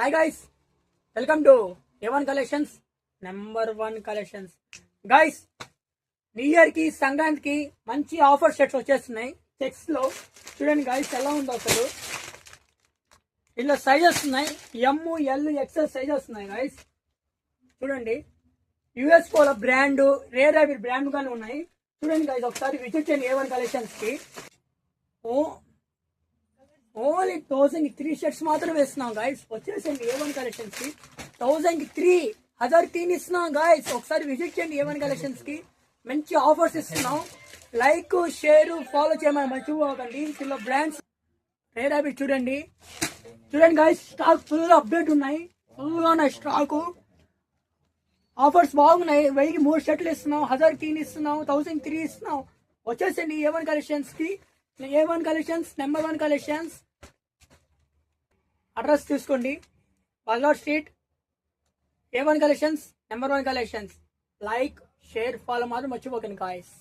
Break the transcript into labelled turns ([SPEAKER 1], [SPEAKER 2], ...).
[SPEAKER 1] Hi guys, welcome to A1 collections number 1 collections. Guys, new year కి సంక్రాంతికి మంచి offer shirts వచ్చేస్తున్నాయి. Checks లో చూడండి గైస్ ఎలా ఉందో అసలు. ఇందులో సైజెస్ ఉన్నాయి, ML XL సైజెస్ ఉన్నాయి గైస్. చూడండి, US polo brand, rare rabbit brand గానే ఉన్నాయి. చూడండి గైస్, ఒకసారి విజిట్ చేయండి A1 కలెక్షన్స్ కి. ఓన్లీ 1000 కి 3 షర్ట్స్ మాత్రం వేస్తున్నాం గైస్. వచ్చేసండి A1 కలెక్షన్స్ కి 1000 కి 3 ఇస్తున్నాం గైస్. ఒకసారి విజిట్ చేయండి A1 కలెక్షన్స్ కి. మంచి ఆఫర్స్ ఇస్తున్నాం. లైక్, షేర్, ఫాలో చేయమని మర్చిపోకండి. ఇందులో బ్రాండ్స్ రేర్ ర్యాబిట్ చూడండి గైస్, స్టాక్ ఫుల్ అప్డేట్ ఉన్నాయి. ఫుల్ గా ఉన్నాయి స్టాక్. ఆఫర్స్ బాగున్నాయి. 1000 కి 3 షర్ట్లు ఇస్తున్నాం, 1000 కి 3 ఇస్తున్నాం, 1000 కి 3 ఇస్తున్నాం. వచ్చేసండి A1 కలెక్షన్స్ కి. A1 collections number 1 collections. Address చూసుకోండి, bazaar street. A1 collections number 1 collections. Like, share, follow మాత్రం మర్చిపోకండి గాయ్స్.